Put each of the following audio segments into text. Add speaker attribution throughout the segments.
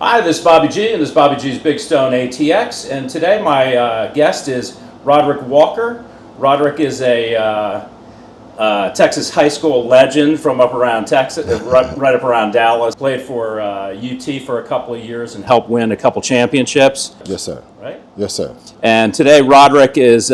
Speaker 1: Hi, this is Bobby G, and this is Bobby G's Big Stone ATX. And today my guest is Rodrick Walker. Rodrick is a Texas high school legend from up around Texas, right up around Dallas. Played for UT for a couple of years and helped win a couple championships.
Speaker 2: Yes, sir.
Speaker 1: Right?
Speaker 2: Yes, sir.
Speaker 1: And today Rodrick is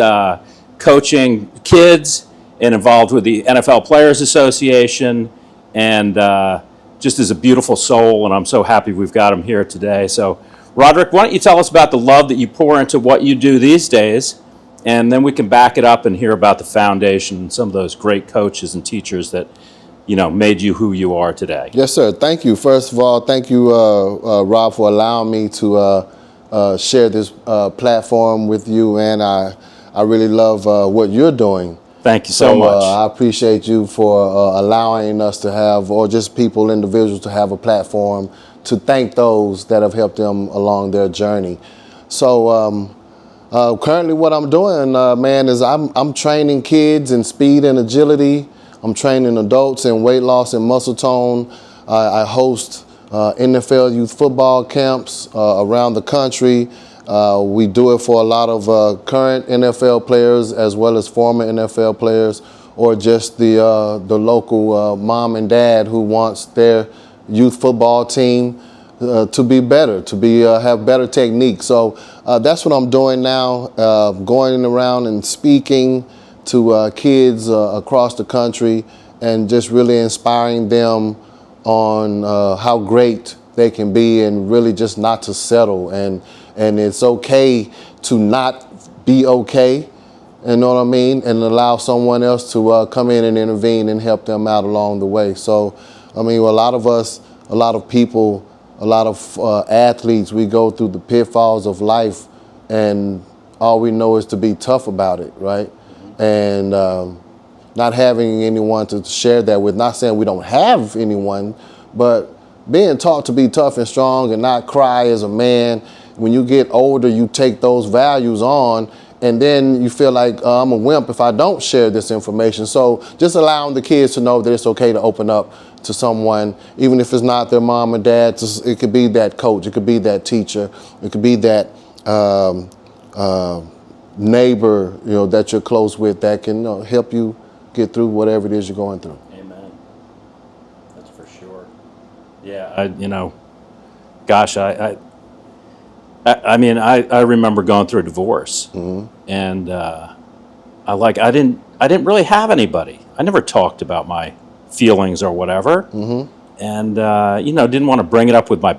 Speaker 1: coaching kids and involved with the NFL Players Association, and just is a beautiful soul, and I'm so happy we've got him here today. So, Rodrick, why don't you tell us about the love that you pour into what you do these days, and then we can back it up and hear about the foundation and some of those great coaches and teachers that, made you who you are today.
Speaker 2: Yes, sir. Thank you. First of all, thank you, Rob, for allowing me to share this platform with you, and I really love what you're doing.
Speaker 1: Thank you so much.
Speaker 2: I appreciate you for allowing us to have, or just people, individuals, to have a platform to thank those that have helped them along their journey. So currently what I'm doing, man, is I'm training kids in speed and agility. I'm training adults in weight loss and muscle tone. I host NFL youth football camps around the country. We do it for a lot of current NFL players as well as former NFL players, or just the local mom and dad who wants their youth football team to be better, to be have better technique. So that's what I'm doing now, going around and speaking to kids across the country and just really inspiring them on how great they can be, and really just not to settle, and it's okay to not be okay, you know what I mean, and allow someone else to come in and intervene and help them out along the way. So, I mean, a lot of us, a lot of people, a lot of athletes, we go through the pitfalls of life, and all we know is to be tough about it, right? And not having anyone to share that with, not saying we don't have anyone, but being taught to be tough and strong and not cry as a man. When you get older, you take those values on, and then you feel like I'm a wimp if I don't share this information. So just allowing the kids to know that it's okay to open up to someone, even if it's not their mom or dad. It could be that coach, it could be that teacher, it could be that neighbor, that you're close with, that can help you get through whatever it is you're going through.
Speaker 1: Amen. That's for sure. Yeah, gosh, I remember going through a divorce, and I didn't really have anybody. I never talked about my feelings or whatever, and didn't want to bring it up with my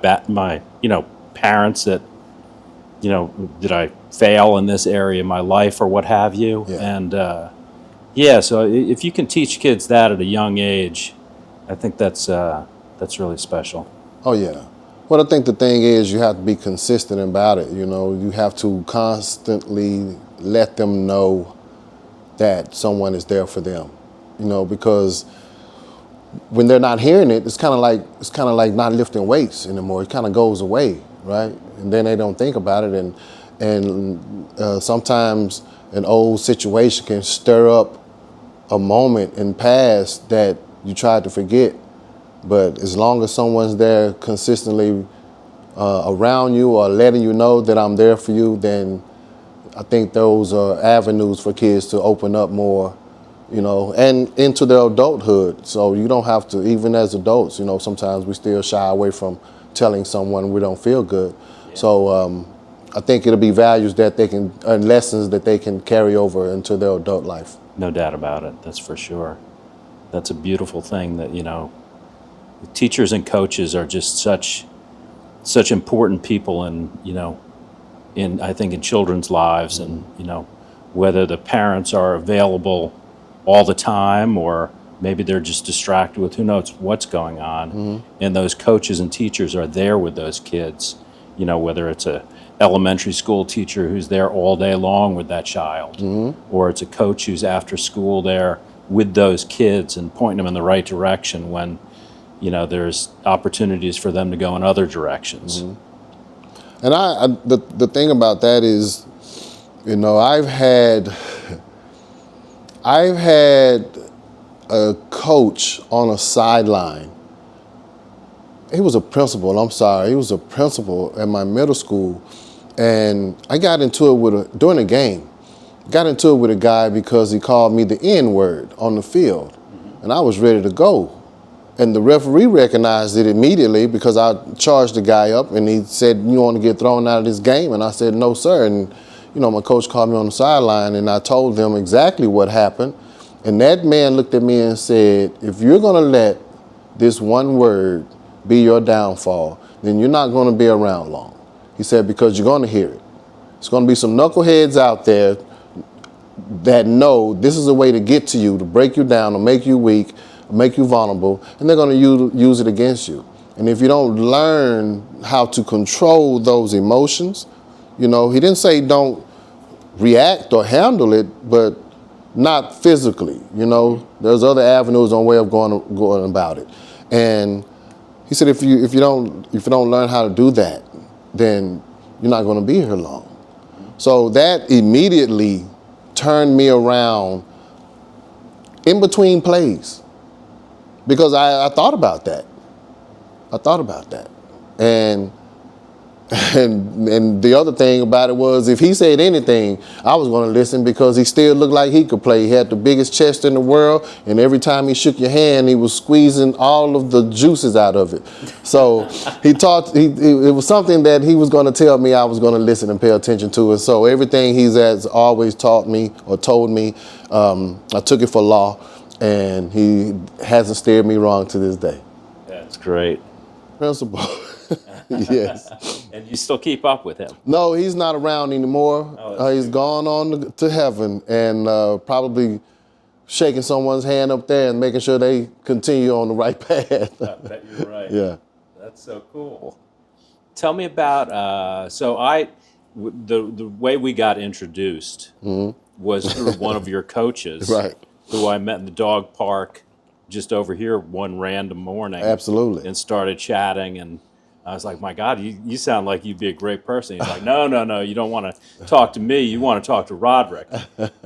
Speaker 1: parents that did I fail in this area of my life or what have you, and so if you can teach kids that at a young age, I think that's really special.
Speaker 2: Oh yeah. Well, I think the thing is you have to be consistent about it. You have to constantly let them know that someone is there for them. Because when they're not hearing it, it's kind of like not lifting weights anymore. It kind of goes away, right? And then they don't think about it, and sometimes an old situation can stir up a moment in past that you tried to forget. But as long as someone's there consistently around you or letting you know that I'm there for you, then I think those are avenues for kids to open up more, and into their adulthood. So you don't have to, even as adults, sometimes we still shy away from telling someone we don't feel good. Yeah. So I think it'll be values that they can, and lessons that they can carry over into their adult life.
Speaker 1: No doubt about it. That's for sure. That's a beautiful thing that, teachers and coaches are just such important people in I think in children's lives, and whether the parents are available all the time or maybe they're just distracted with who knows what's going on, and those coaches and teachers are there with those kids, whether it's a elementary school teacher who's there all day long with that child, or it's a coach who's after school there with those kids and pointing them in the right direction when there's opportunities for them to go in other directions.
Speaker 2: And the thing about that is, I've had a coach on a sideline he was a principal. I'm sorry, he was a principal at my middle school, and I got into it during a game. Got into it with a guy because he called me the N-word on the field, and I was ready to go. And the referee recognized it immediately because I charged the guy up, and he said, "You want to get thrown out of this game?" And I said, "No, sir." And my coach called me on the sideline, and I told them exactly what happened. And that man looked at me and said, "If you're going to let this one word be your downfall, then you're not going to be around long." He said, "Because you're going to hear it. There's going to be some knuckleheads out there that know this is a way to get to you, to break you down, to make you weak, make you vulnerable, and they're going to use it against you. And if you don't learn how to control those emotions," he didn't say don't react or handle it, but not physically. There's other avenues on way of going about it. And he said, if you don't learn how to do that, then you're not going to be here long. So that immediately turned me around in between plays, because I thought about that. And the other thing about it was, if he said anything, I was going to listen, because he still looked like he could play. He had the biggest chest in the world, and every time he shook your hand, he was squeezing all of the juices out of it. So it was something that he was going to tell me I was going to listen and pay attention to. And so everything he's always taught me or told me, I took it for law, and he hasn't steered me wrong to this day.
Speaker 1: That's great.
Speaker 2: Principal. Yes.
Speaker 1: And you still keep up with him?
Speaker 2: No, he's not around anymore. He's gone on to heaven, and probably shaking someone's hand up there and making sure they continue on the right path.
Speaker 1: I bet you're right.
Speaker 2: Yeah.
Speaker 1: That's so cool. Tell me about, the way we got introduced was through one of your coaches,
Speaker 2: Right.
Speaker 1: who I met in the dog park just over here one random morning.
Speaker 2: Absolutely.
Speaker 1: And started chatting, and I was like, "My God, you sound like you'd be a great person." He's like, No, you don't want to talk to me. You want to talk to Rodrick.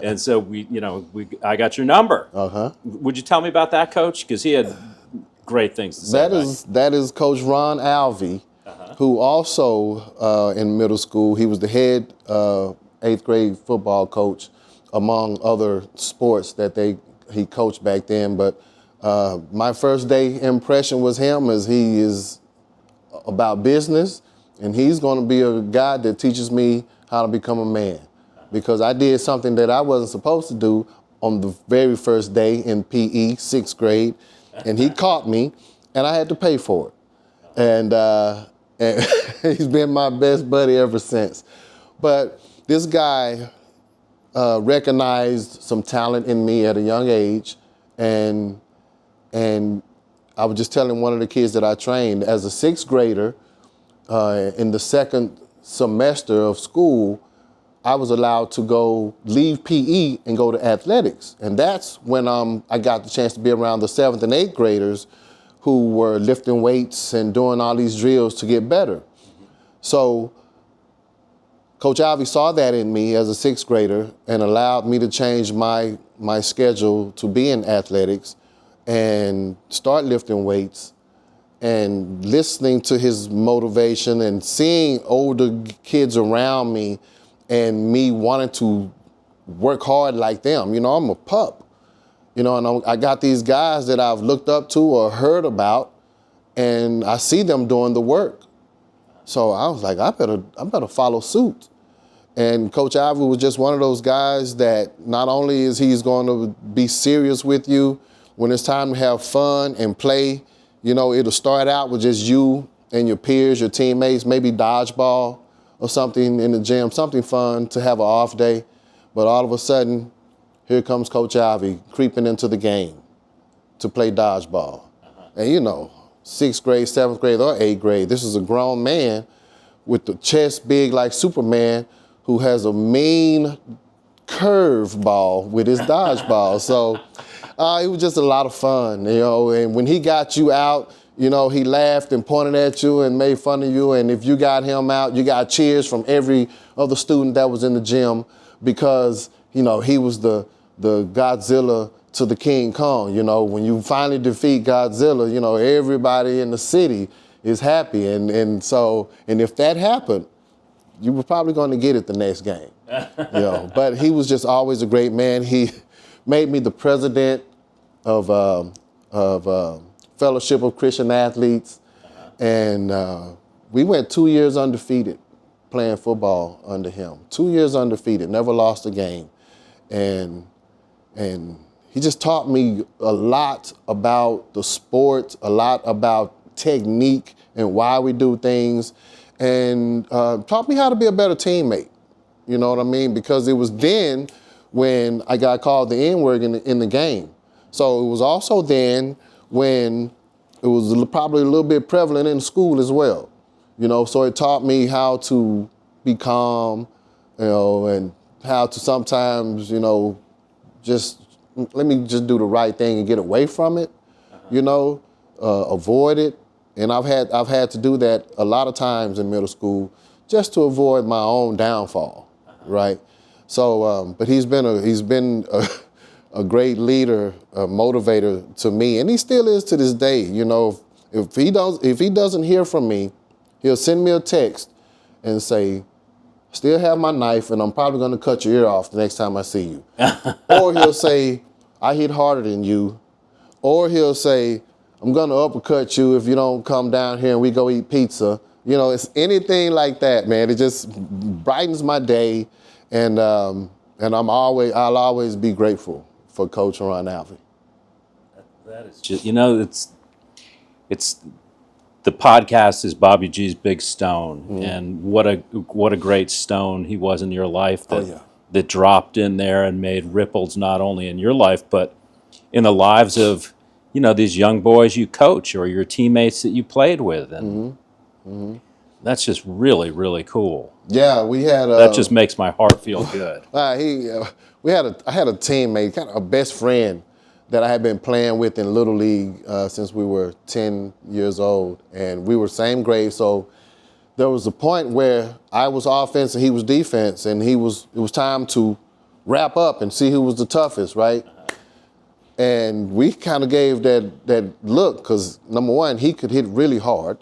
Speaker 1: And so I got your number. Would you tell me about that coach? Because he had great things to say.
Speaker 2: That is Coach Ron Alvey, who also in middle school, he was the head 8th grade football coach, among other sports that he coached back then. But my first day impression was him, as he is about business, and he's going to be a guy that teaches me how to become a man, because I did something that I wasn't supposed to do on the very first day in PE, 6th grade, and he caught me, and I had to pay for it. And he's been my best buddy ever since. But this guy recognized some talent in me at a young age, and I was just telling one of the kids that I trained, as a 6th grader, in the second semester of school, I was allowed to leave PE and go to athletics. And that's when I got the chance to be around the 7th and 8th graders who were lifting weights and doing all these drills to get better. So Coach Ivey saw that in me as a 6th grader and allowed me to change my schedule to be in athletics and start lifting weights, and listening to his motivation and seeing older kids around me and me wanting to work hard like them. I'm a pup, and I got these guys that I've looked up to or heard about, and I see them doing the work. So I was like, I better follow suit. And Coach Ivey was just one of those guys that not only is he's going to be serious with you when it's time to have fun and play, it'll start out with just you and your peers, your teammates, maybe dodgeball or something in the gym, something fun to have an off day. But all of a sudden, here comes Coach Ivey creeping into the game to play dodgeball. And 6th grade, 7th grade, or 8th grade, this is a grown man with the chest big like Superman, who has a mean curve ball with his dodgeball. So it was just a lot of fun, and when he got you out, he laughed and pointed at you and made fun of you, and if you got him out, you got cheers from every other student that was in the gym, because, he was the Godzilla to the King Kong. When you finally defeat Godzilla, everybody in the city is happy. And if that happened, you were probably going to get it the next game. But he was just always a great man. He made me the president of Fellowship of Christian Athletes. And we went 2 years undefeated playing football under him. 2 years undefeated, never lost a game. And he just taught me a lot about the sport, a lot about technique and why we do things, and taught me how to be a better teammate. You know what I mean? Because it was then when I got called the N-word in the game. So it was also then when it was probably a little bit prevalent in school as well. So it taught me how to be calm, and how to sometimes, just let me just do the right thing and get away from it, avoid it. And I've had to do that a lot of times in middle school just to avoid my own downfall, right? So, but he's been a great leader, a motivator to me, and he still is to this day. If he doesn't hear from me, he'll send me a text and say, "Still have my knife, and I'm probably going to cut your ear off the next time I see you." Or he'll say, "I hit harder than you." Or he'll say, "I'm going to uppercut you if you don't come down here and we go eat pizza." It's anything like that, man. It just brightens my day, and I'll always be grateful for Coach Ron Alvey.
Speaker 1: That is just, it's the podcast is BobbyGs Big Stone, and what a great stone he was in your life that dropped in there and made ripples not only in your life but in the lives of these young boys you coach or your teammates that you played with, and that's just really, really cool.
Speaker 2: Yeah, we had
Speaker 1: that just makes my heart feel good.
Speaker 2: I had a teammate, kind of a best friend that I had been playing with in Little League since we were 10 years old, and we were same grade. So there was a point where I was offense and he was defense, and it was time to wrap up and see who was the toughest, right? And we kind of gave that look because, number one, he could hit really hard,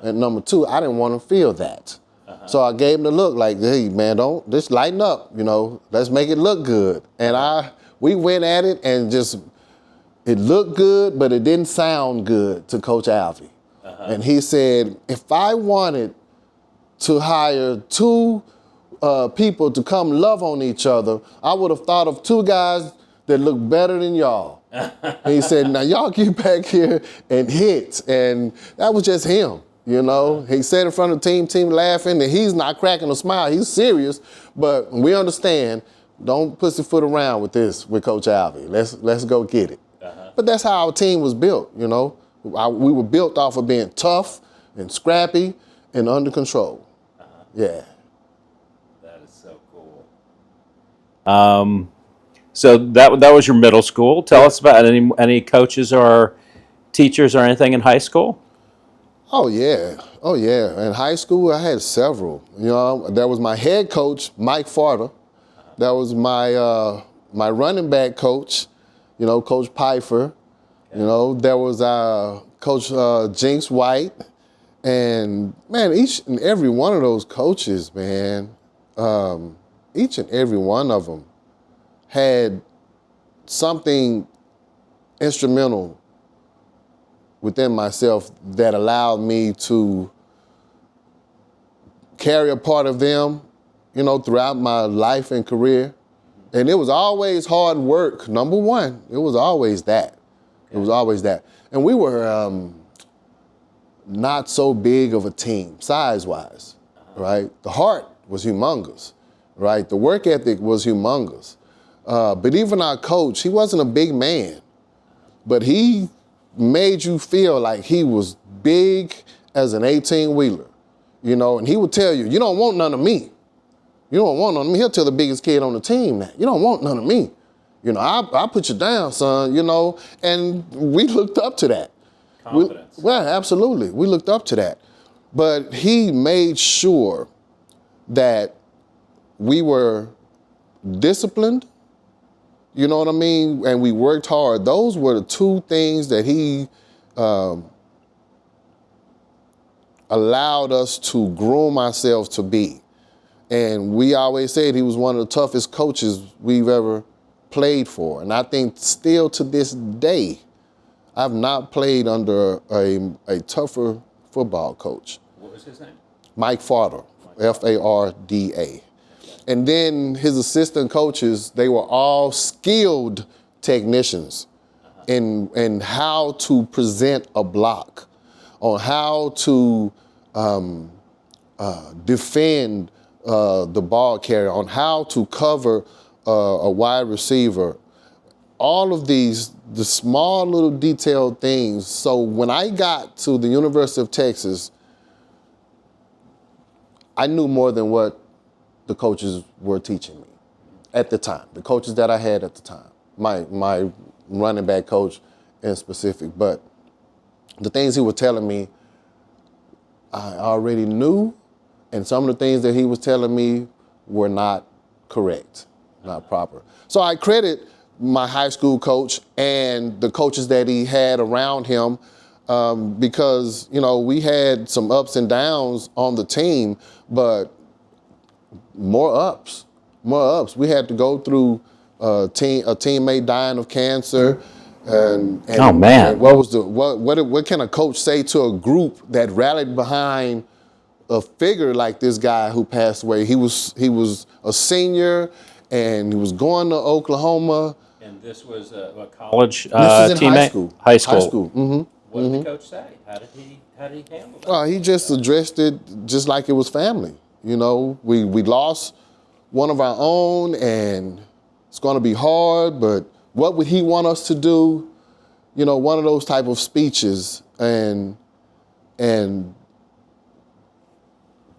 Speaker 2: and number two, I didn't want to feel that. So I gave him the look like, "Hey, man, don't just lighten up, let's make it look good." And we went at it, and it looked good, but it didn't sound good to Coach Alvey. And he said, "If I wanted to hire two people to come love on each other, I would have thought of two guys that look better than y'all." And he said, "Now y'all get back here and hit." And that was just him, He said in front of the team laughing, and he's not cracking a smile. He's serious, but we understand, don't pussyfoot around with Coach Alvey. Let's go get it. But that's how our team was built, We were built off of being tough and scrappy and under control. Yeah.
Speaker 1: That is so cool. So that was your middle school. Tell us about any coaches or teachers or anything in high school?
Speaker 2: Oh yeah. In high school, I had several. There was my head coach, Mike Farter. That was my running back coach, Coach Pfeiffer. There was Coach Jinx White. And man, each and every one of those coaches, man, each and every one of them had something instrumental within myself that allowed me to carry a part of them, throughout my life and career. And it was always hard work. Number one, it was always that. It was always that. And we were not so big of a team, size-wise, right? The heart was humongous, right? The work ethic was humongous. But even our coach, he wasn't a big man, but he made you feel like he was big as an 18-wheeler, and he would tell you, "You don't want none of me. You don't want none of me." He'll tell the biggest kid on the team that, "You don't want none of me. I put you down, son," and we looked up to that.
Speaker 1: Confidence.
Speaker 2: Well, absolutely. We looked up to that. But he made sure that we were disciplined, you know what I mean? And we worked hard. Those were the two things that he allowed us to groom ourselves to be. And we always said he was one of the toughest coaches we've ever played for. And I think still to this day, I've not played under a tougher football coach.
Speaker 1: What was his name?
Speaker 2: Mike Farda, Farda. And then his assistant coaches, they were all skilled technicians in how to present a block, on how to defend the ball carrier, on how to cover a wide receiver. All of these, the small little detailed things. So when I got to the University of Texas, I knew more than what the coaches were teaching me at the time, the coaches that I had at the time, my running back coach in specific. But the things he was telling me, I already knew, and some of the things that he was telling me were not correct, not proper. So I credit my high school coach and the coaches that he had around him because, you know, we had some ups and downs on the team, but more ups. We had to go through a teammate dying of cancer. And
Speaker 1: oh man!
Speaker 2: And what can a coach say to a group that rallied behind a figure like this guy who passed away? He was a senior, and he was going to Oklahoma.
Speaker 1: And this was a college
Speaker 2: This was in
Speaker 1: teammate?
Speaker 2: high school.
Speaker 1: High school.
Speaker 2: Mm-hmm.
Speaker 1: What did the coach say? How did he handle that?
Speaker 2: He just addressed it just like it was family. You know, we lost one of our own, and it's going to be hard, but what would he want us to do? You know, one of those type of speeches, and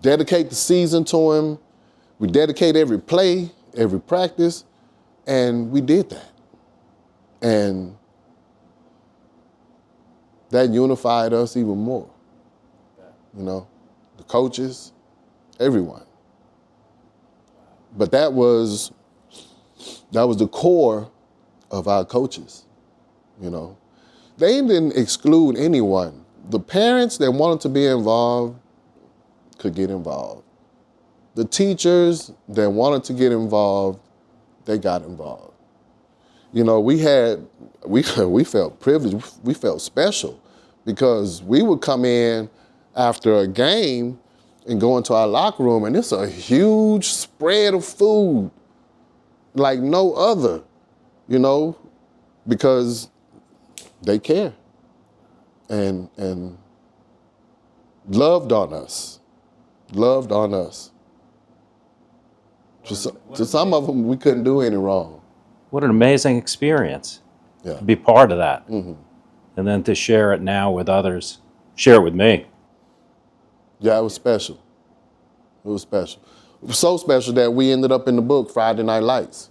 Speaker 2: dedicate the season to him. We dedicate every play, every practice, and we did that. And that unified us even more. You know, the coaches, everyone. But that was the core of our coaches, you know. They didn't exclude anyone. The parents that wanted to be involved could get involved. The teachers that wanted to get involved, they got involved. You know, we felt privileged, we felt special because we would come in after a game and go into our locker room, and it's a huge spread of food like no other, you know, because they care and loved on us. To some of them, we couldn't do any wrong.
Speaker 1: What an amazing experience
Speaker 2: Yeah.
Speaker 1: to be part of that. Mm-hmm. And then to share it now with others, share it with me.
Speaker 2: Yeah, it was special. It was special. It was so special that we ended up in the book Friday Night Lights.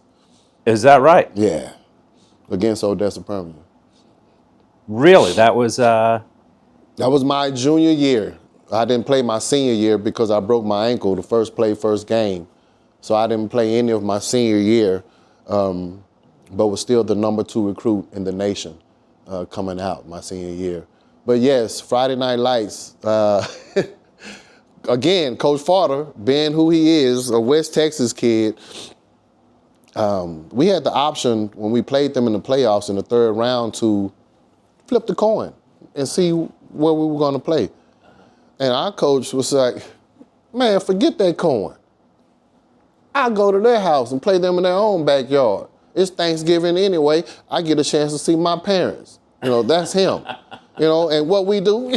Speaker 1: Is that right?
Speaker 2: Yeah, against Odessa Permian.
Speaker 1: Really? That was...
Speaker 2: That was my junior year. I didn't play my senior year because I broke my ankle the first game. So I didn't play any of my senior year, but was still the number 2 recruit in the nation coming out my senior year. But yes, Friday Night Lights, again, Coach Farda, being who he is, a West Texas kid, we had the option when we played them in the playoffs in the 3rd round to flip the coin and see where we were going to play. And our coach was like, man, forget that coin. I'll go to their house and play them in their own backyard. It's Thanksgiving anyway. I get a chance to see my parents. You know, that's him. You know, and what we do,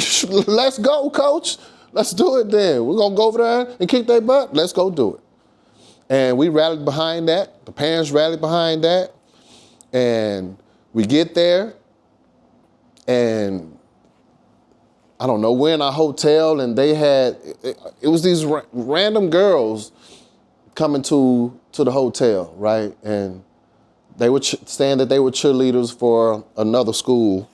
Speaker 2: let's go, coach. Let's do it then. We're going to go over there and kick their butt. Let's go do it. And we rallied behind that. The parents rallied behind that. And we get there, and I don't know, we're in our hotel, and they had, it was these random girls coming to the hotel, right? And they were saying that they were cheerleaders for another school,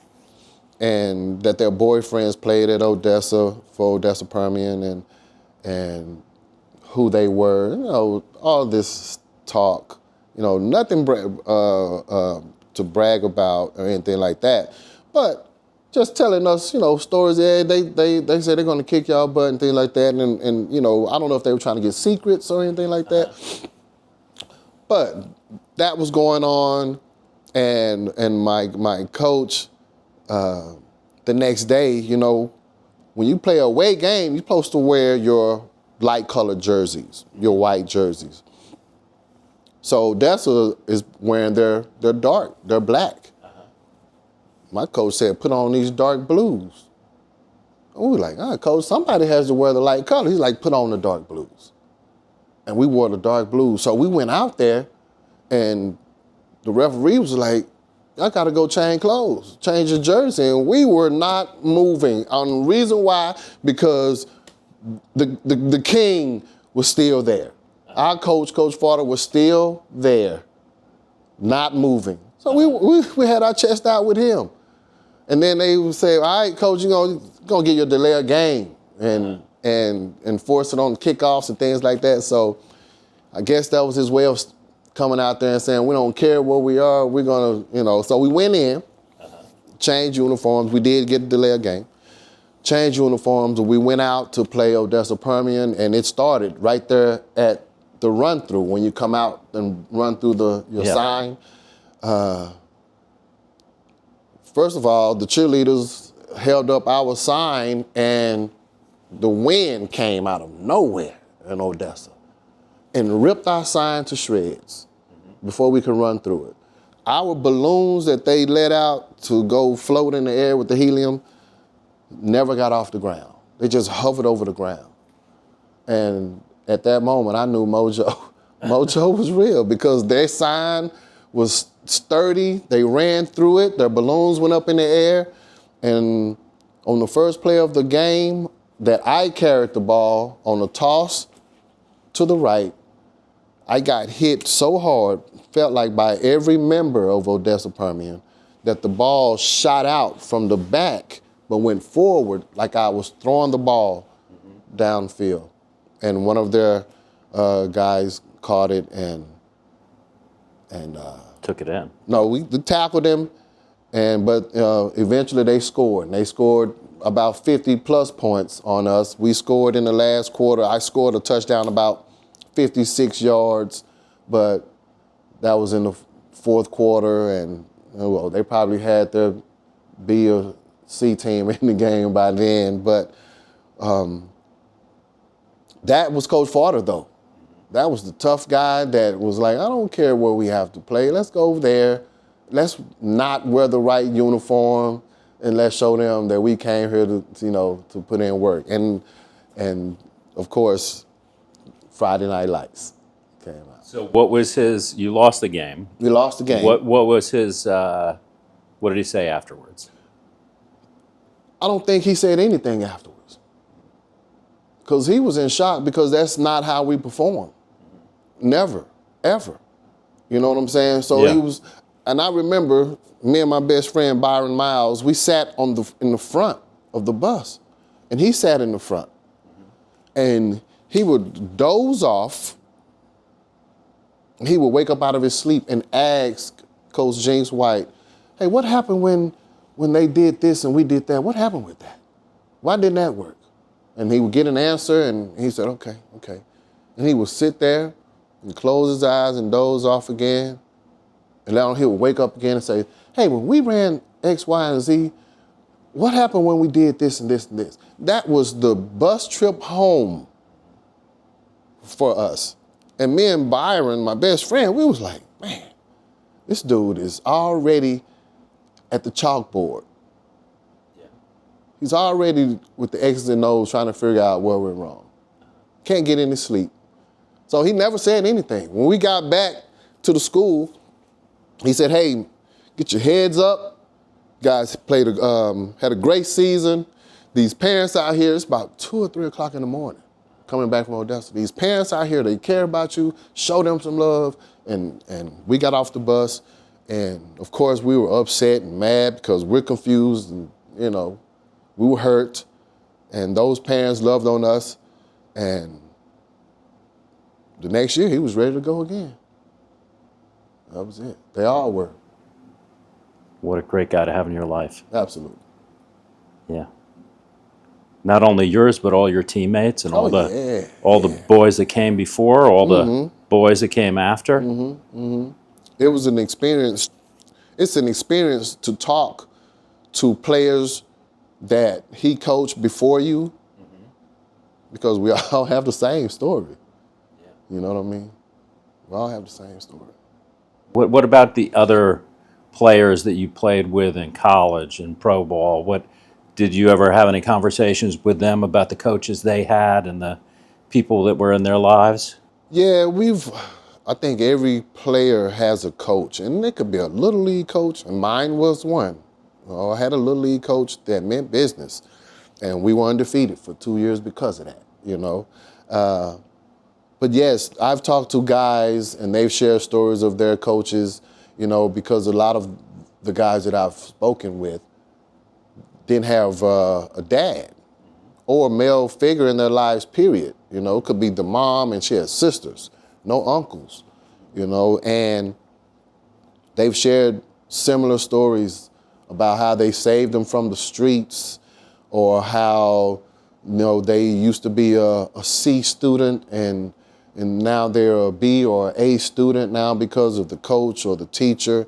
Speaker 2: and that their boyfriends played at Odessa for Odessa Permian, and who they were, you know, all this talk, you know, nothing to brag about or anything like that. But just telling us, stories. Yeah, they say they're going to kick y'all butt and things like that. And I don't know if they were trying to get secrets or anything like that. But that was going on, and my coach, the next day, when you play a away game, you're supposed to wear your light colored jerseys, your white jerseys. So Odessa is wearing their dark, they're black. My coach said, put on these dark blues. And we were like, coach, somebody has to wear the light color. He's like, put on the dark blues. And we wore the dark blues. So we went out there, and the referee was like, I got to go change clothes, change your jersey. And we were not moving. The reason why, because the king was still there. Our coach, Coach Farter, was still there, not moving. So we had our chest out with him. And then they would say, all right, coach, you're going to get your delay of game and force it on kickoffs and things like that. So I guess that was his way of coming out there and saying, we don't care where we are, we're going to, So we went in, changed uniforms. We did get the delay of game. Changed uniforms, and we went out to play Odessa Permian, and it started right there at the run-through. When you come out and run through your sign, first of all, the cheerleaders held up our sign, and the wind came out of nowhere in Odessa and ripped our sign to shreds before we could run through it. Our balloons that they let out to go float in the air with the helium never got off the ground. They just hovered over the ground. And at that moment, I knew Mojo was real, because their sign was sturdy. They ran through it. Their balloons went up in the air. And on the first play of the game, that I carried the ball on a toss to the right, I got hit so hard, felt like by every member of Odessa Permian, that the ball shot out from the back but went forward like I was throwing the ball downfield. And one of their guys caught it and
Speaker 1: Took it in.
Speaker 2: no, we tackled him, but eventually they scored. And they scored about 50-plus points on us. We scored in the last quarter. I scored a touchdown about 56 yards, but that was in the fourth quarter, and they probably had their B or C team in the game by then. But that was Coach Farter, though. That was the tough guy that was like, I don't care where we have to play. Let's go over there. Let's not wear the right uniform, and let's show them that we came here to put in work. And of course, Friday Night Lights came out.
Speaker 1: So what was his? You lost the game.
Speaker 2: We lost the game.
Speaker 1: What was his? What did he say afterwards?
Speaker 2: I don't think he said anything afterwards, because he was in shock, because that's not how we perform. Never, ever. You know what I'm saying? So he was, and I remember me and my best friend Byron Miles, we sat in the front of the bus, and he sat in the front, and he would doze off. He would wake up out of his sleep and ask Coach Jinx White, hey, what happened when they did this and we did that? What happened with that? Why didn't that work? And he would get an answer, and he said, okay. And he would sit there and close his eyes and doze off again. And then he would wake up again and say, hey, when we ran X, Y, and Z, what happened when we did this and this and this? That was the bus trip home for us. And me and Byron, my best friend, we was like, man, this dude is already at the chalkboard. He's already with the X's and O's trying to figure out where we're wrong. Can't get any sleep. So he never said anything. When we got back to the school, he said, hey, get your heads up. Guys had a great season. These parents out here, it's about 2 or 3 o'clock in the morning, coming back from Odessa. These parents out here, they care about you, show them some love. And we got off the bus, and of course we were upset and mad because we're confused, and we were hurt, and those parents loved on us. And the next year, he was ready to go again. That was it. They all were.
Speaker 1: What a great guy to have in your life.
Speaker 2: Absolutely.
Speaker 1: Yeah. Not only yours, but all your teammates and
Speaker 2: Oh yeah,
Speaker 1: all the
Speaker 2: yeah.
Speaker 1: boys that came before, all the boys that came after.
Speaker 2: It was an experience. It's an experience to talk to players that he coached before you, because we all have the same story. You know what I mean? We all have the same story.
Speaker 1: What about the other players that you played with in college and pro ball? What did you ever have any conversations with them about the coaches they had and the people that were in their lives?
Speaker 2: Yeah, I think every player has a coach, and it could be a little league coach, and mine was one. I had a little league coach that meant business, and we were undefeated for 2 years because of that, you know. But yes, I've talked to guys, and they've shared stories of their coaches, you know, because a lot of the guys that I've spoken with didn't have a dad or a male figure in their lives, period. You know, it could be the mom and she has sisters, no uncles, you know, and they've shared similar stories about how they saved them from the streets, or how, you know, they used to be a C student and now they're a B or A student now because of the coach or the teacher.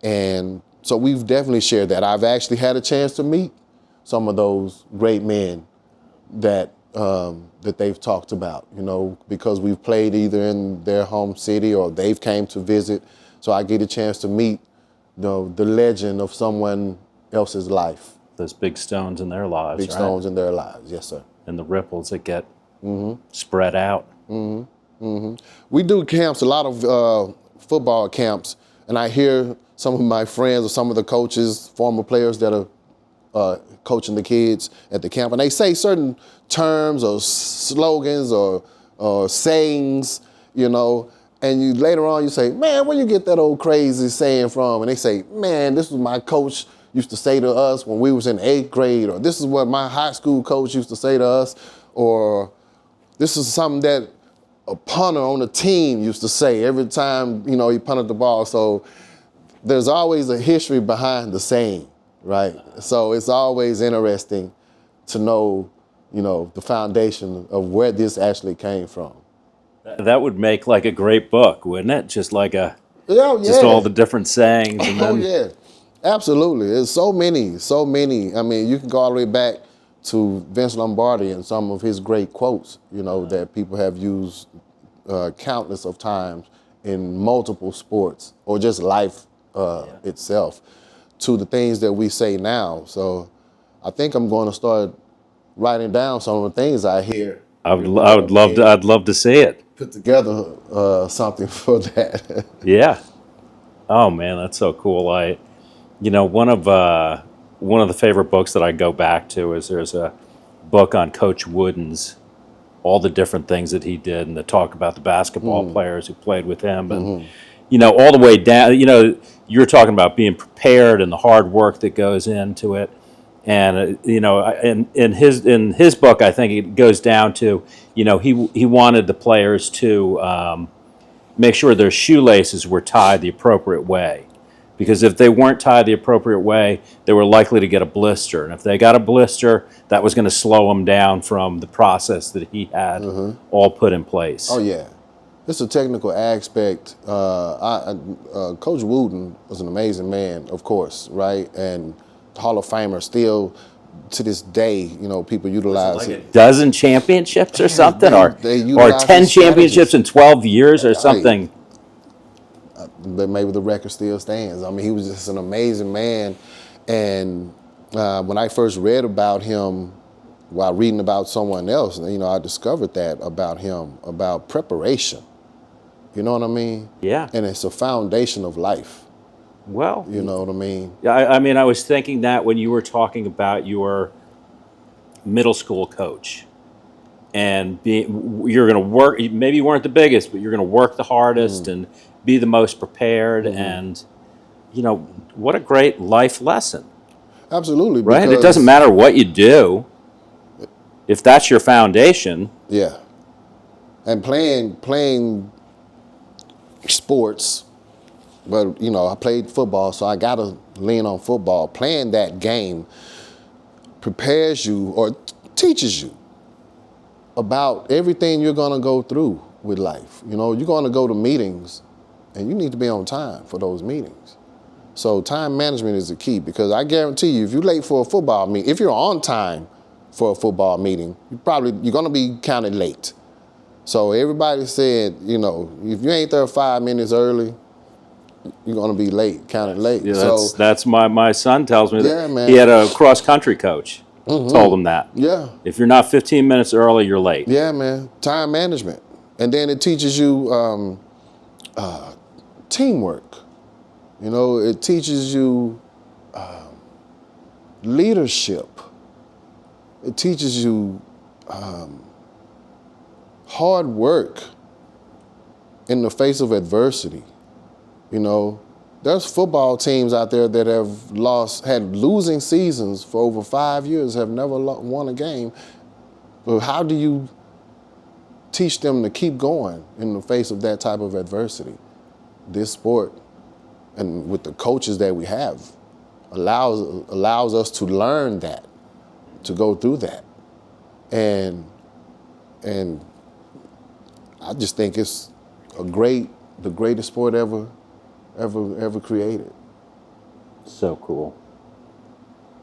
Speaker 2: And so we've definitely shared that. I've actually had a chance to meet some of those great men that that they've talked about, you know, because we've played either in their home city or they've came to visit. So I get a chance to meet, you know, the legend of someone else's life.
Speaker 1: Those big stones in their lives,
Speaker 2: Big
Speaker 1: right?
Speaker 2: stones in their lives, yes, sir.
Speaker 1: And the ripples that get spread out.
Speaker 2: We do camps, a lot of football camps, and I hear some of my friends or some of the coaches, former players that are coaching the kids at the camp, and they say certain terms or slogans or sayings, you know, and you later on you say, man, where you get that old crazy saying from? And they say, man, this was my coach used to say to us when we was in 8th grade, or this is what my high school coach used to say to us, or this is something that a punter on the team used to say every time, you know, he punted the ball. So there's always a history behind the saying, right? So it's always interesting to know, you know, the foundation of where this actually came from.
Speaker 1: That would make like a great book, wouldn't it? Just like
Speaker 2: Yeah, yeah.
Speaker 1: just all the different sayings and
Speaker 2: Oh
Speaker 1: then
Speaker 2: yeah, absolutely. There's so many, so many. I mean, you can go all the way back to Vince Lombardi and some of his great quotes, you know, that people have used countless of times in multiple sports or just life itself, to the things that we say now. So I think I'm going to start writing down some of the things I hear.
Speaker 1: I would love to. I'd love to see it.
Speaker 2: Put together something for that.
Speaker 1: Yeah. Oh man, that's so cool. One of the favorite books that I go back to is there's a book on Coach Wooden's, all the different things that he did, and to talk about the basketball players who played with him, and all the way down. You're talking about being prepared and the hard work that goes into it. And in his book, I think it goes down to, he wanted the players to make sure their shoelaces were tied the appropriate way, because if they weren't tied the appropriate way, they were likely to get a blister, and if they got a blister, that was going to slow them down from the process that he had all put in place.
Speaker 2: Oh yeah, it's a technical aspect. Coach Wooden was an amazing man, of course, right, and Hall of Famer. Still to this day, you know, people utilize
Speaker 1: Like a
Speaker 2: it.
Speaker 1: dozen championships or something,
Speaker 2: They
Speaker 1: or
Speaker 2: utilize
Speaker 1: 10
Speaker 2: his
Speaker 1: championships
Speaker 2: strategies.
Speaker 1: in 12 years or something.
Speaker 2: But maybe the record still stands. I mean, he was just an amazing man. And when I first read about him while reading about someone else, you know, I discovered that about him, about preparation. You know what I mean?
Speaker 1: Yeah.
Speaker 2: And it's a foundation of life.
Speaker 1: Well,
Speaker 2: You know what I mean?
Speaker 1: yeah, I mean, I was thinking that when you were talking about your middle school coach, and you're going to work, maybe you weren't the biggest, but you're going to work the hardest and be the most prepared. And, what a great life lesson,
Speaker 2: Absolutely.
Speaker 1: right? It
Speaker 2: Because,
Speaker 1: doesn't matter what you do, if that's your foundation.
Speaker 2: yeah. And playing sports, but, you know, I played football, so I got to lean on football. Playing that game prepares you or teaches you about everything you're going to go through with life. You know, you're going to go to meetings and you need to be on time for those meetings. So time management is the key, because I guarantee you, if you're late for a football meeting, if you're on time for a football meeting, you're going to be counted late. So everybody said, you know, if you ain't there 5 minutes early, you're going to be late, counted late.
Speaker 1: Yeah,
Speaker 2: so
Speaker 1: that's my son tells me
Speaker 2: Yeah,
Speaker 1: that
Speaker 2: man.
Speaker 1: he had a cross country coach told him that.
Speaker 2: yeah,
Speaker 1: If you're not 15 minutes early, you're late.
Speaker 2: yeah, man, time management. And then it teaches you teamwork. You know, it teaches you leadership. It teaches you hard work in the face of adversity. You know, there's football teams out there that have had losing seasons for over 5 years, have never won a game. But how do you teach them to keep going in the face of that type of adversity? This sport, and with the coaches that we have, allows us to learn that, to go through that. And I just think it's the greatest sport ever created.
Speaker 1: So cool.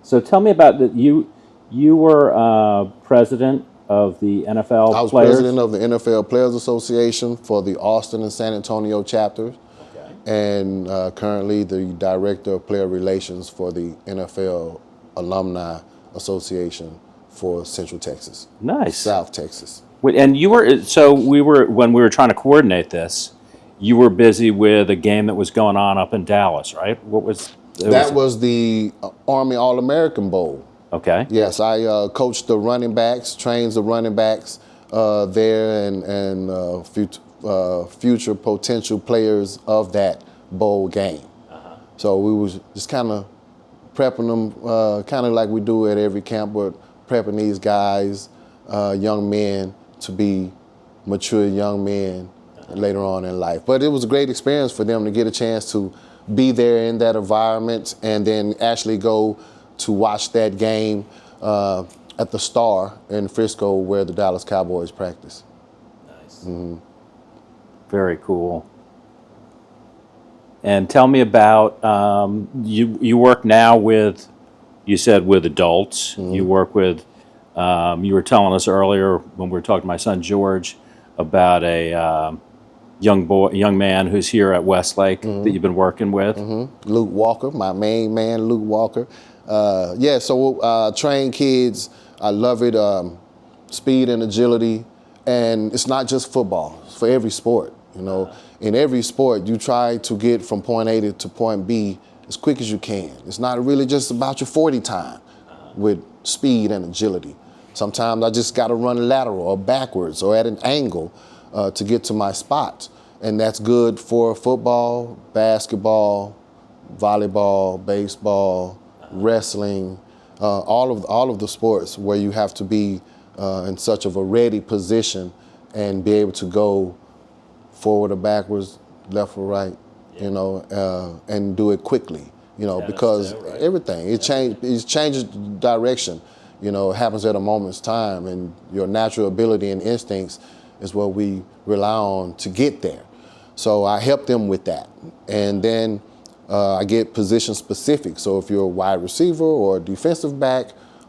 Speaker 1: So tell me about that. You were president of the NFL
Speaker 2: I was
Speaker 1: players?
Speaker 2: president of the NFL Players Association for the Austin and San Antonio chapters, and currently the director of player relations for the NFL Alumni Association for Central Texas.
Speaker 1: Nice.
Speaker 2: South Texas.
Speaker 1: Wait, and when we were trying to coordinate this, you were busy with a game that was going on up in Dallas, right? What was
Speaker 2: That was the Army All-American Bowl.
Speaker 1: Okay.
Speaker 2: Yes, I coached the running backs, trains the running backs there, and future potential players of that bowl game. So we was just kind of prepping them, kind of like we do at every camp, but prepping these guys, young men, to be mature young men later on in life. But it was a great experience for them to get a chance to be there in that environment and then actually go to watch that game at the Star in Frisco, where the Dallas Cowboys practice.
Speaker 1: Nice. Very cool. And tell me about you work now with, you said with adults. You work with, you were telling us earlier when we were talking to my son George about a young man who's here at Westlake that you've been working with.
Speaker 2: Luke Walker, my main man, Luke Walker. So train kids. I love it. Speed and agility, and it's not just football. It's for every sport. You know, in every sport, you try to get from point A to point B as quick as you can. It's not really just about your 40 time with speed and agility. Sometimes I just got to run lateral or backwards or at an angle to get to my spot. And that's good for football, basketball, volleyball, baseball, wrestling, all of the sports where you have to be in such of a ready position and be able to go forward or backwards, left or right, you know, and do it quickly, you know, because everything, it changes direction, you know, it happens at a moment's time, and your natural ability and instincts is what we rely on to get there. So I help them with that. And then I get position specific. So if you're a wide receiver or a defensive back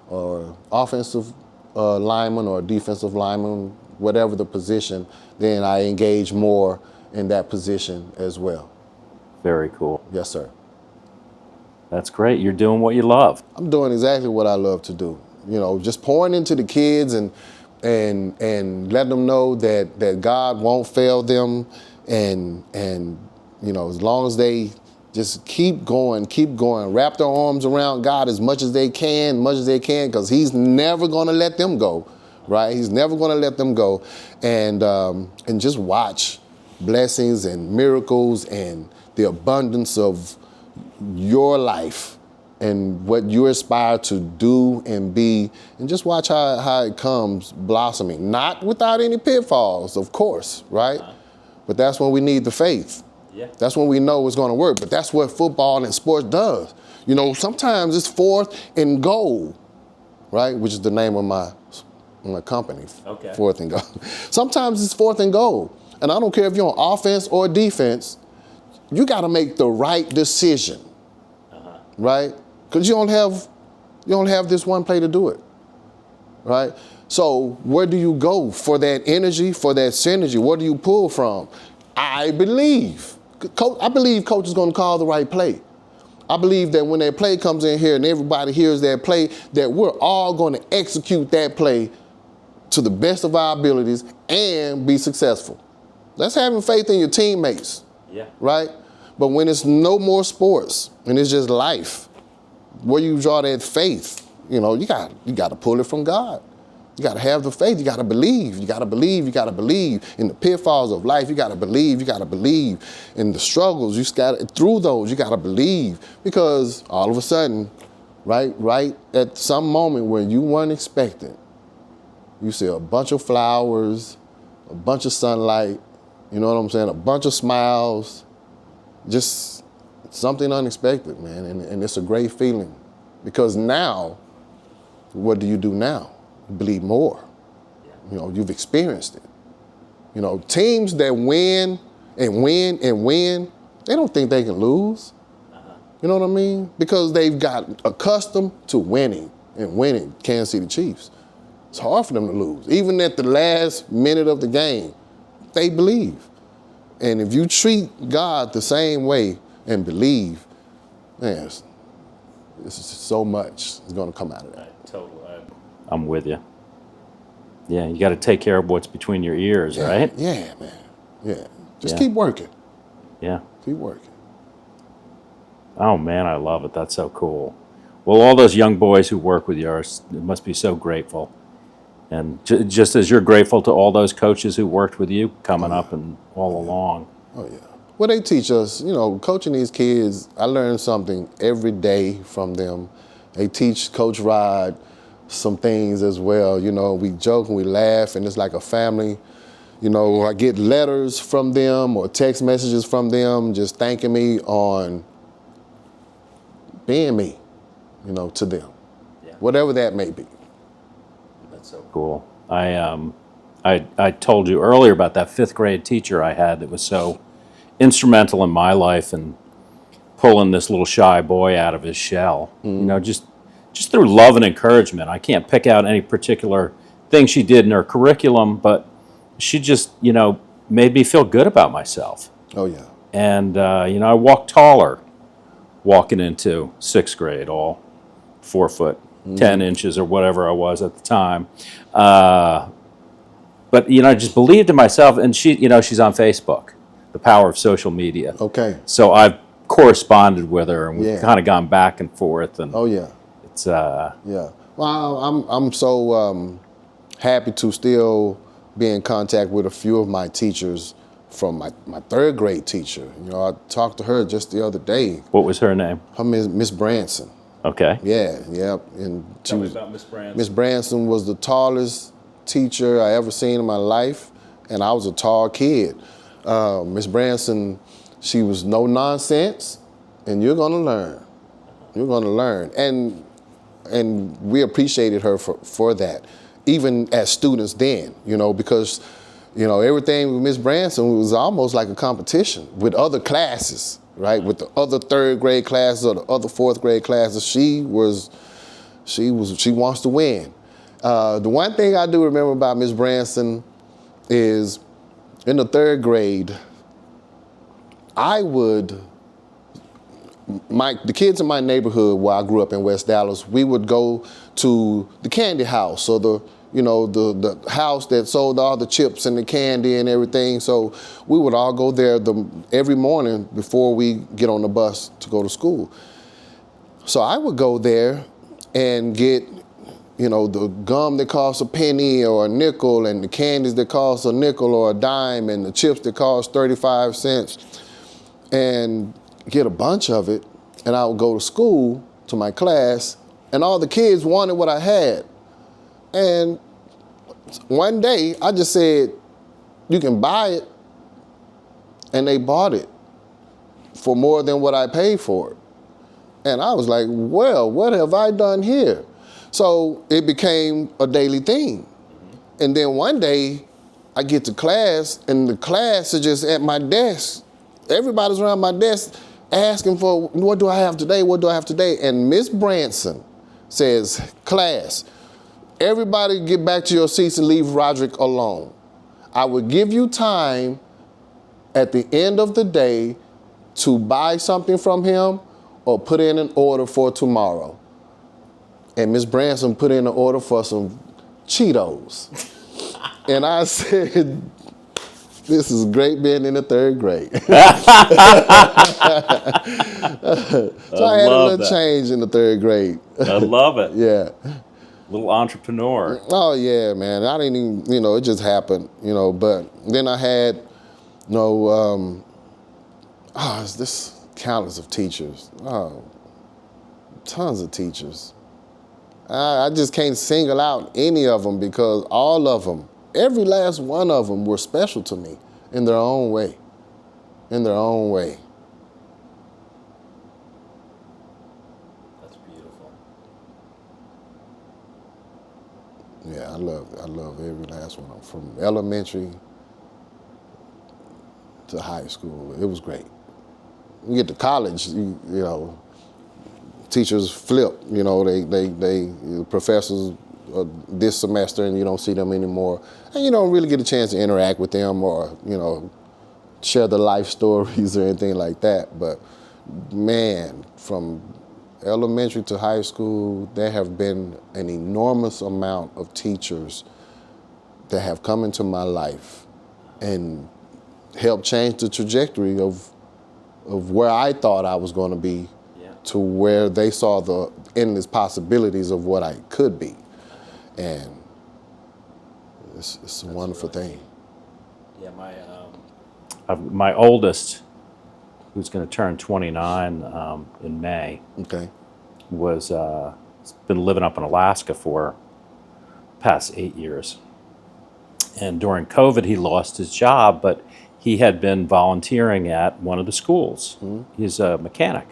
Speaker 2: or offensive lineman or defensive lineman, whatever the position, then I engage more in that position as well. Very cool. Yes, sir.
Speaker 1: That's great. You're doing what you love.
Speaker 2: I'm doing exactly what I love to do. You know, just pouring into the kids and letting them know that God won't fail them, and you know, as long as they just keep going, wrap their arms around God as much as they can, because He's never going to let them go, right? He's never going to let them go, and just watch blessings and miracles and the abundance of your life and what you aspire to do and be, and just watch how it comes blossoming. Not without any pitfalls, of course, right? But that's when we need the faith. Yeah. That's when we know it's going to work. But that's what football and sports does. You know, sometimes it's 4th and goal, right? Which is the name of my company,
Speaker 1: Okay.
Speaker 2: 4th and Goal. Sometimes it's 4th and goal. And I don't care if you're on offense or defense, you got to make the right decision, right? Because you don't have this one play to do it, right? So where do you go for that energy, for that synergy? Where do you pull from? I believe coach is going to call the right play. I believe that when that play comes in here and everybody hears that play, that we're all going to execute that play to the best of our abilities and be successful. That's having faith in your teammates, right? But when it's no more sports and it's just life, where you draw that faith, you got to pull it from God. You got to have the faith. You got to believe. You got to believe. You got to believe in the pitfalls of life. You got to believe. You got to believe in the struggles. Through those, you got to believe, because all of a sudden, right at some moment where you weren't expecting, you see a bunch of flowers, a bunch of sunlight, you know what I'm saying? A bunch of smiles, just something unexpected, man. And it's a great feeling, because now, what do you do now? You believe more. You've experienced it. Teams that win and win and win, they don't think they can lose. You know what I mean? Because they've got accustomed to winning and winning. Kansas City Chiefs. It's hard for them to lose. Even at the last minute of the game, they believe. And if you treat God the same way and believe, man, it's so much is going to come out of that.
Speaker 1: Totally. I'm with you. Yeah, you got to take care of what's between your ears, right?
Speaker 2: Yeah, man. Yeah. Just keep working.
Speaker 1: Yeah.
Speaker 2: Keep working.
Speaker 1: Oh, man, I love it. That's so cool. Well, all those young boys who work with you must be so grateful. And just as you're grateful to all those coaches who worked with you coming up and all along.
Speaker 2: Oh, yeah. Well, they teach us, coaching these kids, I learn something every day from them. They teach Coach Rod some things as well. We joke and we laugh, and it's like a family. I get letters from them or text messages from them just thanking me on being me, to them, whatever that may be.
Speaker 1: That's so cool. I told you earlier about that 5th grade teacher I had that was so instrumental in my life and pulling this little shy boy out of his shell. Just through love and encouragement. I can't pick out any particular thing she did in her curriculum, but she just, made me feel good about myself.
Speaker 2: Oh, yeah.
Speaker 1: And, I walked taller walking into 6th grade, all 4 foot, 10 inches or whatever I was at the time. But, I just believed in myself. And she, she's on Facebook, the power of social media.
Speaker 2: Okay.
Speaker 1: So I've corresponded with her, and we've kind of gone back and forth. And
Speaker 2: oh, yeah.
Speaker 1: It's
Speaker 2: yeah. Well, I'm so happy to still be in contact with a few of my teachers from my 3rd grade teacher. I talked to her just the other day.
Speaker 1: What was her name?
Speaker 2: Her Miss Branson.
Speaker 1: Okay.
Speaker 2: Yeah. And
Speaker 1: Tell me about Miss Branson.
Speaker 2: Miss Branson was the tallest teacher I ever seen in my life, and I was a tall kid. Miss Branson, she was no nonsense, and you're gonna learn. You're gonna learn. And we appreciated her for that, even as students then, because, everything with Miss Branson was almost like a competition with other classes, right? With the other 3rd grade classes or the other 4th grade classes. She wants to win. The one thing I do remember about Miss Branson is in the 3rd grade, the kids in my neighborhood where I grew up in West Dallas, we would go to the candy house, or the house that sold all the chips and the candy and everything. So we would all go there every morning before we get on the bus to go to school. So I would go there and get, the gum that costs a penny or a nickel, and the candies that cost a nickel or a dime, and the chips that cost 35 cents, and get a bunch of it. And I would go to school, to my class, and all the kids wanted what I had. And one day I just said, you can buy it. And they bought it for more than what I paid for it. And I was like, well, what have I done here? So it became a daily thing. And then one day, I get to class, and the class is just at my desk. Everybody's around my desk asking for, what do I have today? What do I have today? And Miss Branson says, class, everybody get back to your seats and leave Rodrick alone. I will give you time at the end of the day to buy something from him or put in an order for tomorrow. And Miss Branson put in an order for some Cheetos. And I said, this is great being in the 3rd grade. So I had a little change in the 3rd grade.
Speaker 1: I love it.
Speaker 2: Yeah.
Speaker 1: Little entrepreneur.
Speaker 2: Oh yeah, man. I didn't even, it just happened, but then I had, it's this countless of teachers. Oh, tons of teachers. I just can't single out any of them because all of them, every last one of them were special to me in their own way. In their own way.
Speaker 1: That's beautiful.
Speaker 2: Yeah, I love every last one of them, from elementary to high school. It was great. You get to college, teachers flip, they professors this semester and you don't see them anymore. And you don't really get a chance to interact with them or, share their life stories or anything like that. But man, from elementary to high school, there have been an enormous amount of teachers that have come into my life and helped change the trajectory of where I thought I was going to be to where they saw the endless possibilities of what I could be. And it's a wonderful thing.
Speaker 1: Yeah, my oldest, who's going to turn 29 in May,
Speaker 2: Okay.
Speaker 1: was been living up in Alaska for the past 8 years. And during COVID, he lost his job, but he had been volunteering at one of the schools. Mm-hmm. He's a mechanic.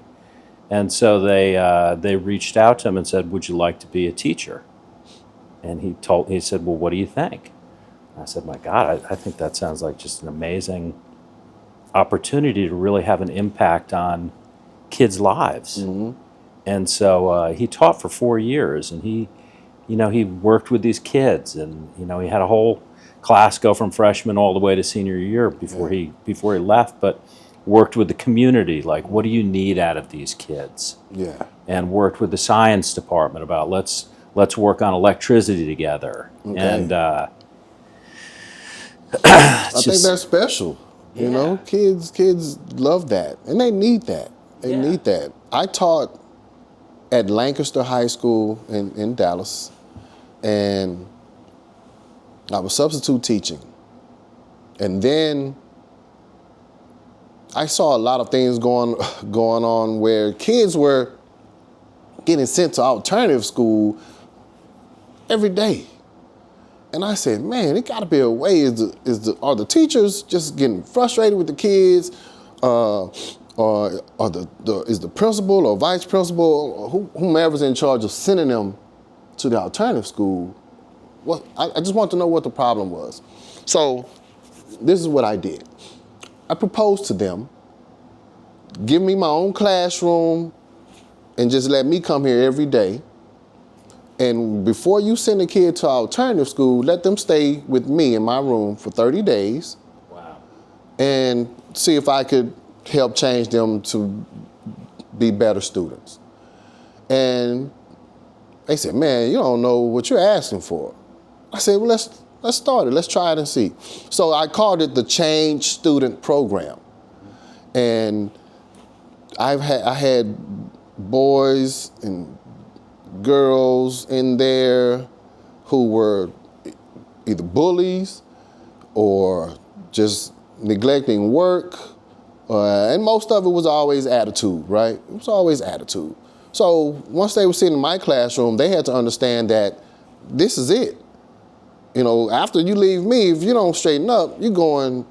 Speaker 1: And so they reached out to him and said, would you like to be a teacher? And he said, well, what do you think? And I said, my God, I think that sounds like just an amazing opportunity to really have an impact on kids' lives. Mm-hmm. And so he taught for 4 years, and he worked with these kids, and he had a whole class go from freshman all the way to senior year before he left, but worked with the community, like, what do you need out of these kids?
Speaker 2: Yeah.
Speaker 1: And worked with the science department about let's work on electricity together. Okay. And
Speaker 2: I think that's special. Kids love that, and they need that. They need that. I taught at Lancaster High School in Dallas, and I was substitute teaching. And then I saw a lot of things going on where kids were getting sent to alternative school every day. And I said, man, it got to be a way. Are the teachers just getting frustrated with the kids? Or is the principal or vice principal or whomever's in charge of sending them to the alternative school? I just want to know what the problem was. So this is what I did. I proposed to them, give me my own classroom and just let me come here every day. And before you send a kid to alternative school, let them stay with me in my room for 30 days.
Speaker 1: Wow.
Speaker 2: And see if I could help change them to be better students. And they said, man, you don't know what you're asking for. I said, well, let's start it. Let's try it and see. So I called it the Change Student Program. And I had boys and girls in there who were either bullies or just neglecting work. And most of it was always attitude, right? It was always attitude. So once they were sitting in my classroom, they had to understand that this is it. After you leave me, if you don't straighten up, you're going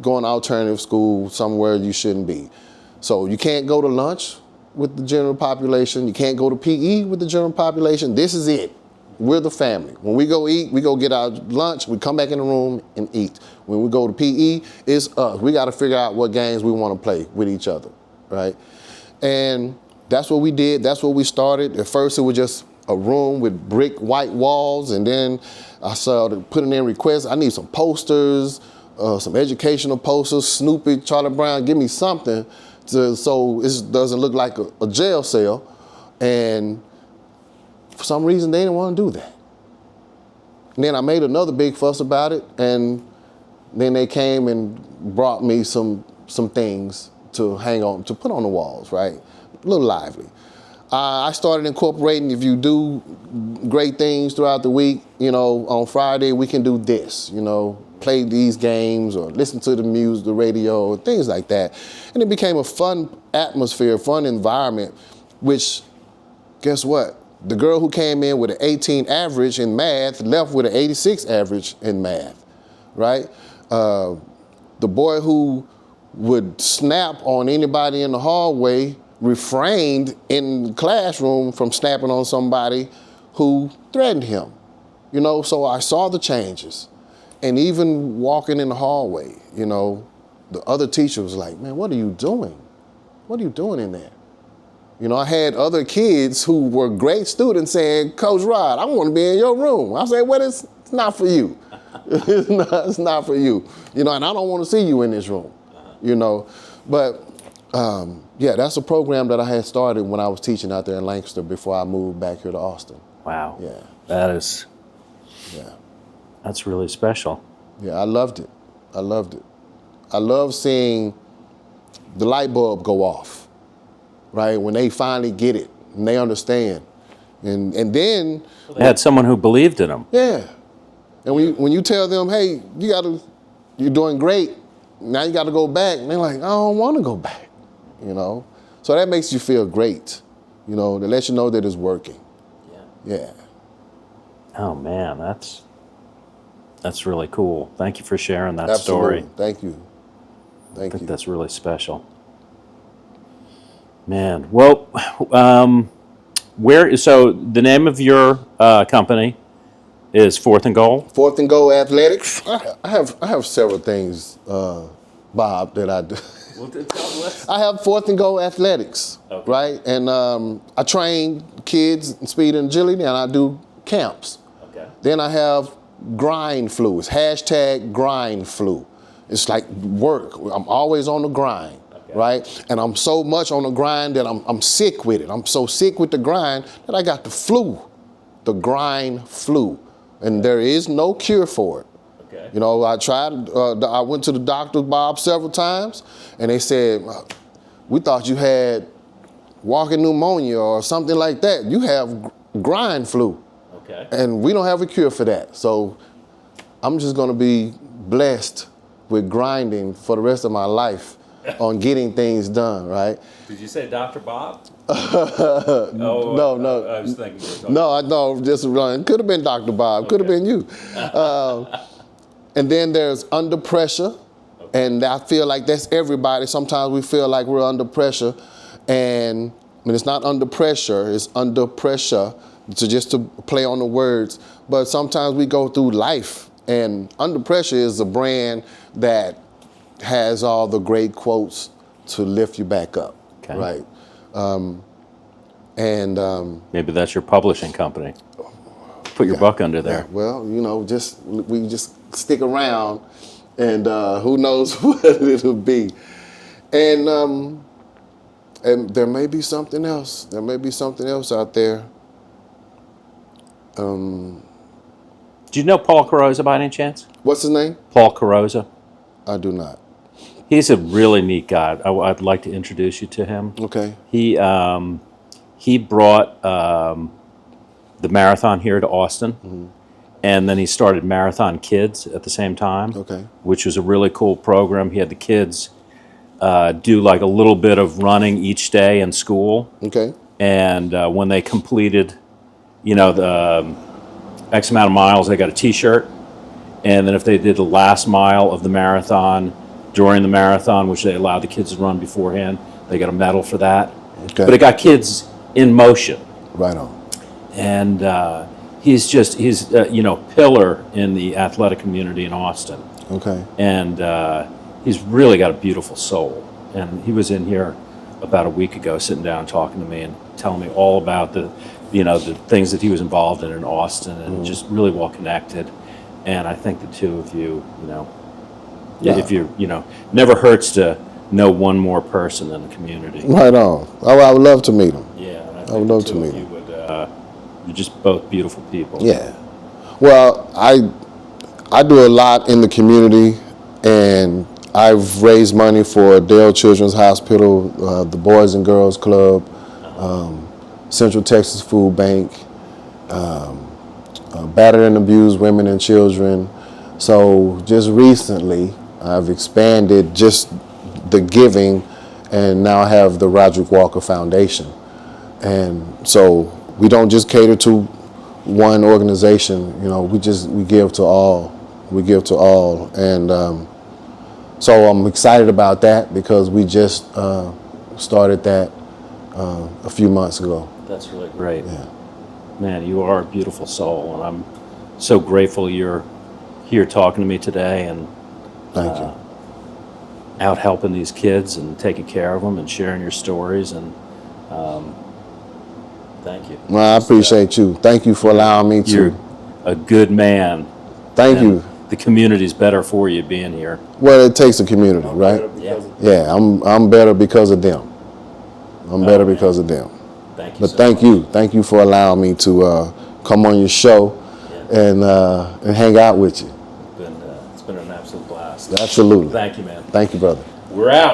Speaker 2: alternative school somewhere you shouldn't be. So you can't go to lunch with the general population. You can't go to PE with the general population. This is it. We're the family. When we go eat, we go get our lunch, we come back in the room and eat. When we go to PE, it's us. We got to figure out what games we want to play with each other, right? And that's what we did. That's what we started. At first, it was just a room with brick white walls, and then I started putting in requests. I need some posters, some educational posters, Snoopy, Charlie Brown, give me something so it doesn't look like a jail cell. And for some reason, they didn't want to do that. And then I made another big fuss about it, and then they came and brought me some things to hang on, to put on the walls, right? A little lively. I started incorporating, if you do great things throughout the week, on Friday we can do this, play these games or listen to the music, the radio, things like that. And it became a fun atmosphere, fun environment, which, guess what? The girl who came in with an 18 average in math left with an 86 average in math, right? The boy who would snap on anybody in the hallway refrained in the classroom from snapping on somebody who threatened him. So I saw the changes. And even walking in the hallway, the other teacher was like, man, what are you doing? What are you doing in there? I had other kids who were great students saying, Coach Rod, I want to be in your room. I said, well, it's not for you. It's not for you. And I don't want to see you in this room, But yeah, that's a program that I had started when I was teaching out there in Lancaster before I moved back here to Austin.
Speaker 1: Wow.
Speaker 2: Yeah.
Speaker 1: That's really special.
Speaker 2: Yeah, I loved it. I love seeing the light bulb go off, right? When they finally get it and they understand. And then
Speaker 1: They had someone who believed in them.
Speaker 2: yeah. And when you tell them, hey, you're doing great, now you got to go back, and they're like, I don't want to go back, So that makes you feel great, to let you know that it's working. Yeah.
Speaker 1: Oh man, that's really cool. Thank you for sharing that
Speaker 2: Absolutely.
Speaker 1: story.
Speaker 2: Thank you.
Speaker 1: I think that's really special. Man, well, so the name of your company is Fourth and Goal?
Speaker 2: Fourth and Goal Athletics. I have several things, Bob, that I do. I have Fourth and Goal Athletics, okay. Right? And I train kids in speed and agility, and I do camps. Okay. Then I have grind flu. It's #GrindFlu. It's like work. I'm always on the grind, okay. Right? And I'm so much on the grind that I'm sick with it. I'm so sick with the grind that I got the flu, the grind flu. And there is no cure for it. Okay. I tried, I went to the doctor, Bob, several times, and they said, we thought you had walking pneumonia or something like that. You have grind flu. Okay. And we don't have a cure for that. So I'm just going to be blessed with grinding for the rest of my life on getting things done, right?
Speaker 3: Did you say Dr. Bob?
Speaker 2: No.
Speaker 3: I was thinking.
Speaker 2: No, just run. Could have been Dr. Bob. Could have been you. And then there's under pressure, okay. And I feel like that's everybody. Sometimes we feel like we're under pressure, and when it's not under pressure, it's under pressure. So just to play on the words, but sometimes we go through life, and Under Pressure is a brand that has all the great quotes to lift you back up, okay. Right?
Speaker 1: Maybe that's your publishing company. Put your buck under there.
Speaker 2: Yeah, well, we just stick around, and who knows what it'll be, and there may be something else. There may be something else out there.
Speaker 1: Do you know Paul Carosa by any chance?
Speaker 2: What's his name?
Speaker 1: Paul Carosa.
Speaker 2: I do not.
Speaker 1: He's a really neat guy. I'd like to introduce you to him.
Speaker 2: Okay.
Speaker 1: He brought the marathon here to Austin, mm-hmm. And then he started Marathon Kids at the same time, okay. Which was a really cool program. He had the kids do like a little bit of running each day in school. Okay. And when they completed, the X amount of miles, they got a T-shirt. And then if they did the last mile of the marathon during the marathon, which they allowed the kids to run beforehand, they got a medal for that.
Speaker 2: Okay.
Speaker 1: But it got kids in motion.
Speaker 2: Right on.
Speaker 1: And he's pillar in the athletic community in Austin.
Speaker 2: Okay.
Speaker 1: And he's really got a beautiful soul. And he was in here about a week ago, sitting down, talking to me and telling me all about the things that he was involved in Austin, and just really well connected. And I think the two of you, if you never hurts to know one more person in the community.
Speaker 2: Right on. I would love to meet him.
Speaker 1: Yeah, and I
Speaker 2: I
Speaker 1: think
Speaker 2: would
Speaker 1: the
Speaker 2: love
Speaker 1: two
Speaker 2: to
Speaker 1: of
Speaker 2: meet
Speaker 1: you
Speaker 2: him.
Speaker 1: would. You're just both beautiful people.
Speaker 2: Yeah. Well, I do a lot in the community, and I've raised money for Dale Children's Hospital, the Boys and Girls Club, Central Texas Food Bank, battered and abused women and children. So just recently, I've expanded just the giving, and now have the Rodrick Walker Foundation. And so we don't just cater to one organization, we give to all. We give to all. And so I'm excited about that because we just started that a few months ago.
Speaker 1: That's really great.
Speaker 2: Yeah.
Speaker 1: Man, you are a beautiful soul, and I'm so grateful you're here talking to me today and
Speaker 2: Thank you.
Speaker 1: out helping these kids and taking care of them and sharing your stories. And thank you.
Speaker 2: Well, I appreciate you. Thank you for allowing me to.
Speaker 1: You're a good man.
Speaker 2: Thank
Speaker 1: and
Speaker 2: you.
Speaker 1: The community's better for you being here.
Speaker 2: Well, it takes a community, right?
Speaker 1: Yeah.
Speaker 2: Yeah, I'm better because of them. I'm better
Speaker 1: man.
Speaker 2: because of them.
Speaker 1: Thank you.
Speaker 2: But
Speaker 1: so
Speaker 2: thank
Speaker 1: much.
Speaker 2: you. Thank you for allowing me to come on your show and hang out with you.
Speaker 1: It's been an absolute blast.
Speaker 2: Absolutely.
Speaker 1: Thank you, man.
Speaker 2: Thank you, brother.
Speaker 1: We're out.